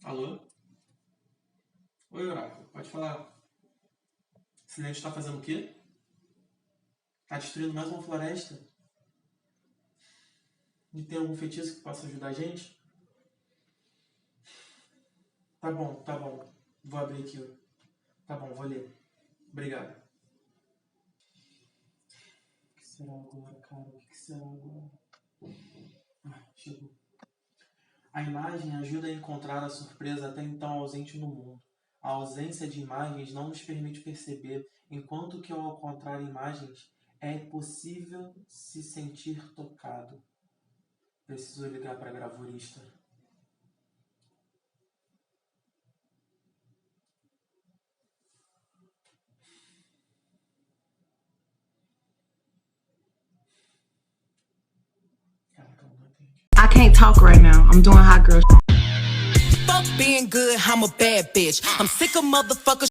Alô? Oi, Oráculo, pode falar. Silêncio está fazendo o quê? Tá destruindo mais uma floresta? E tem algum feitiço que possa ajudar a gente? Tá bom, tá bom. Vou abrir aqui. Tá bom, vou ler. Obrigado. O que será agora, cara? O que será agora? Ah, chegou. A imagem ajuda a encontrar a surpresa até então ausente no mundo. A ausência de imagens não nos permite perceber, enquanto que ao encontrar imagens é possível se sentir tocado. Preciso ligar para a gravurista. Caraca, ela não atende. I can't talk right now. I'm doing hot girl. Fuck being good, I'm a bad bitch. I'm sick of motherfuckers.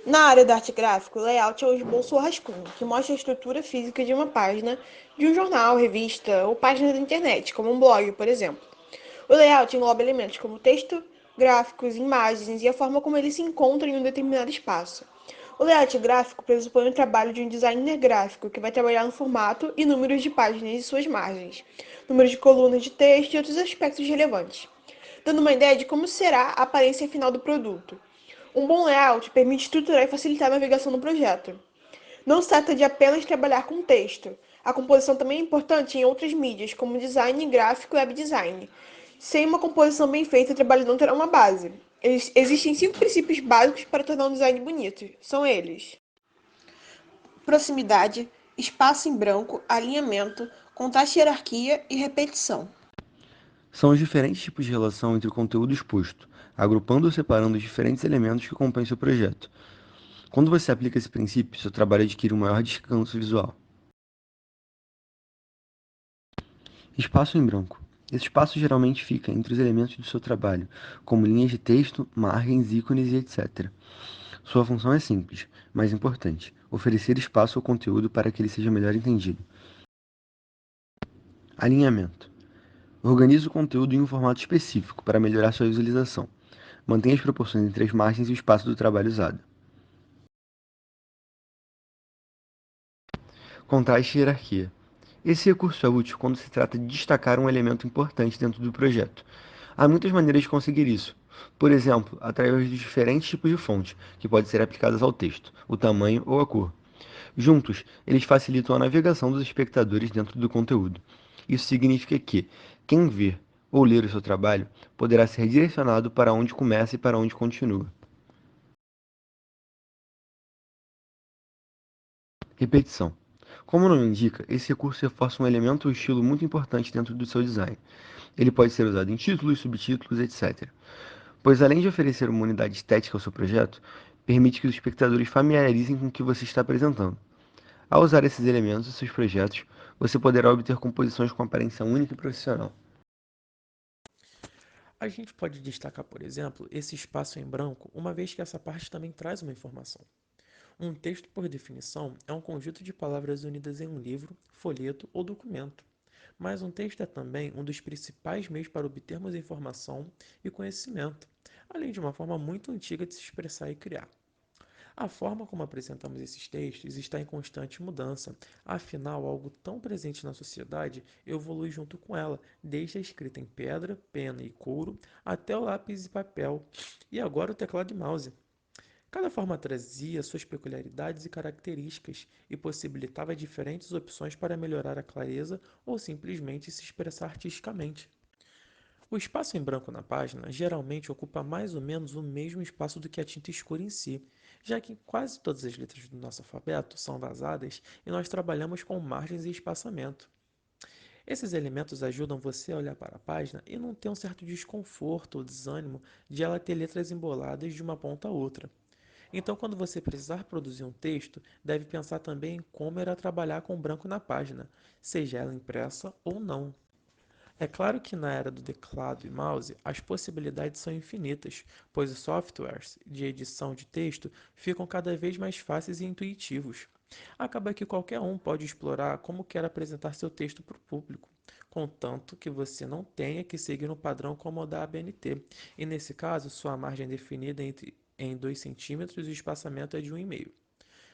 Na área da arte gráfica, o layout é o esboço ou rascunho, que mostra a estrutura física de uma página de um jornal, revista ou página da internet, como um blog, por exemplo. O layout engloba elementos como texto, gráficos, imagens e a forma como eles se encontram em um determinado espaço. O layout gráfico pressupõe o trabalho de um designer gráfico, que vai trabalhar no formato e números de páginas e suas margens, números de colunas de texto e outros aspectos relevantes, dando uma ideia de como será a aparência final do produto. Um bom layout permite estruturar e facilitar a navegação no projeto. Não se trata de apenas trabalhar com texto. A composição também é importante em outras mídias, como design gráfico e web design. Sem uma composição bem feita, o trabalho não terá uma base. Existem 5 princípios básicos para tornar um design bonito. São eles: proximidade, espaço em branco, alinhamento, contraste, hierarquia e repetição. São os diferentes tipos de relação entre o conteúdo exposto, agrupando ou separando os diferentes elementos que compõem seu projeto. Quando você aplica esse princípio, seu trabalho adquire um maior descanso visual. Espaço em branco. Esse espaço geralmente fica entre os elementos do seu trabalho, como linhas de texto, margens, ícones e etc. Sua função é simples, mas importante: oferecer espaço ao conteúdo para que ele seja melhor entendido. Alinhamento. Organize o conteúdo em um formato específico para melhorar sua visualização. Mantenha as proporções entre as margens e o espaço do trabalho usado. Contraste e hierarquia. Esse recurso é útil quando se trata de destacar um elemento importante dentro do projeto. Há muitas maneiras de conseguir isso. Por exemplo, através dos diferentes tipos de fonte, que podem ser aplicadas ao texto, o tamanho ou a cor. Juntos, eles facilitam a navegação dos espectadores dentro do conteúdo. Isso significa que quem ver ou ler o seu trabalho poderá ser direcionado para onde começa e para onde continua. Repetição. Como o nome indica, esse recurso reforça um elemento ou estilo muito importante dentro do seu design. Ele pode ser usado em títulos, subtítulos, etc. Pois além de oferecer uma unidade estética ao seu projeto, permite que os espectadores familiarizem com o que você está apresentando. Ao usar esses elementos em seus projetos, você poderá obter composições com aparência única e profissional. A gente pode destacar, por exemplo, esse espaço em branco, uma vez que essa parte também traz uma informação. Um texto, por definição, é um conjunto de palavras unidas em um livro, folheto ou documento. Mas um texto é também um dos principais meios para obtermos informação e conhecimento, além de uma forma muito antiga de se expressar e criar. A forma como apresentamos esses textos está em constante mudança, afinal, algo tão presente na sociedade evolui junto com ela, desde a escrita em pedra, pena e couro, até o lápis e papel, e agora o teclado e mouse. Cada forma trazia suas peculiaridades e características e possibilitava diferentes opções para melhorar a clareza ou simplesmente se expressar artisticamente. O espaço em branco na página geralmente ocupa mais ou menos o mesmo espaço do que a tinta escura em si, já que quase todas as letras do nosso alfabeto são vazadas e nós trabalhamos com margens e espaçamento. Esses elementos ajudam você a olhar para a página e não ter um certo desconforto ou desânimo de ela ter letras emboladas de uma ponta a outra. Então, quando você precisar produzir um texto, deve pensar também em como irá trabalhar com branco na página, seja ela impressa ou não. É claro que na era do teclado e mouse, as possibilidades são infinitas, pois os softwares de edição de texto ficam cada vez mais fáceis e intuitivos. Acaba que qualquer um pode explorar como quer apresentar seu texto para o público, contanto que você não tenha que seguir um padrão como o da ABNT. E nesse caso, sua margem é definida em 2 centímetros e o espaçamento é de 1,5.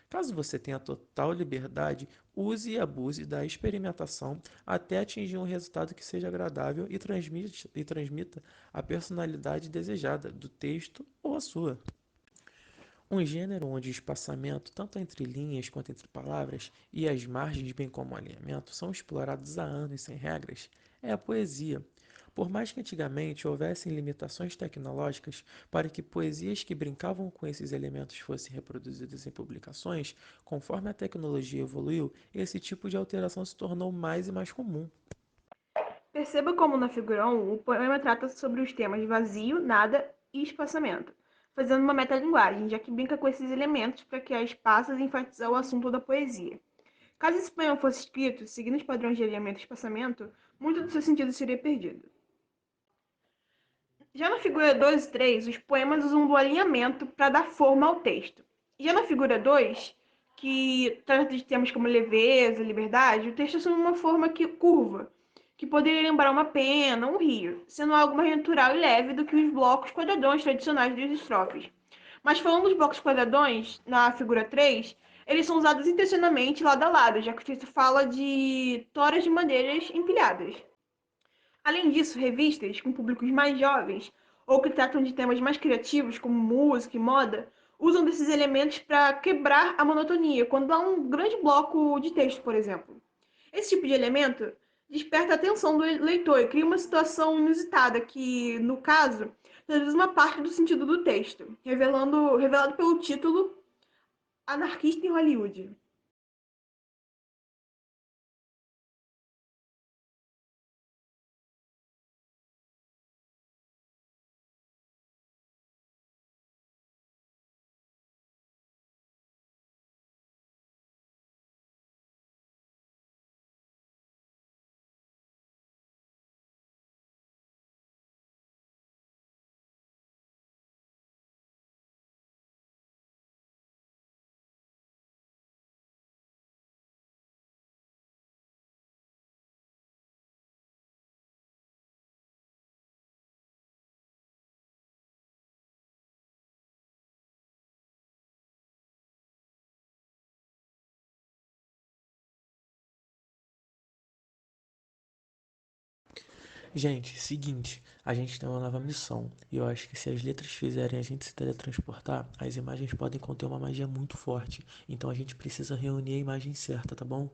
Caso você tenha total liberdade, use e abuse da experimentação até atingir um resultado que seja agradável e transmita a personalidade desejada do texto ou a sua. Um gênero onde o espaçamento, tanto entre linhas quanto entre palavras, e as margens, bem como o alinhamento, são explorados há anos sem regras, é a poesia. Por mais que antigamente houvessem limitações tecnológicas para que poesias que brincavam com esses elementos fossem reproduzidas em publicações, conforme a tecnologia evoluiu, esse tipo de alteração se tornou mais e mais comum. Perceba como na figura 1, o poema trata sobre os temas vazio, nada e espaçamento, fazendo uma metalinguagem, já que brinca com esses elementos para criar espaços e enfatizar o assunto da poesia. Caso esse poema fosse escrito seguindo os padrões de alinhamento e espaçamento, muito do seu sentido seria perdido. Já na figura 2 e 3, os poemas usam do alinhamento para dar forma ao texto. Já na figura 2, que trata de temas como leveza, liberdade, o texto assume uma forma curva, que poderia lembrar uma pena, um rio, sendo algo mais natural e leve do que os blocos quadradões tradicionais das estrofes. Mas falando dos blocos quadradões, na figura 3, eles são usados intencionalmente lado a lado, já que o texto fala de toras de madeiras empilhadas. Além disso, revistas com públicos mais jovens ou que tratam de temas mais criativos, como música e moda, usam desses elementos para quebrar a monotonia, quando há um grande bloco de texto, por exemplo. Esse tipo de elemento desperta a atenção do leitor e cria uma situação inusitada que, no caso, traduz uma parte do sentido do texto, revelado pelo título Anarquista em Hollywood. Gente, seguinte, a gente tem uma nova missão e eu acho que se as letras fizerem a gente se teletransportar, as imagens podem conter uma magia muito forte. Então a gente precisa reunir a imagem certa, tá bom?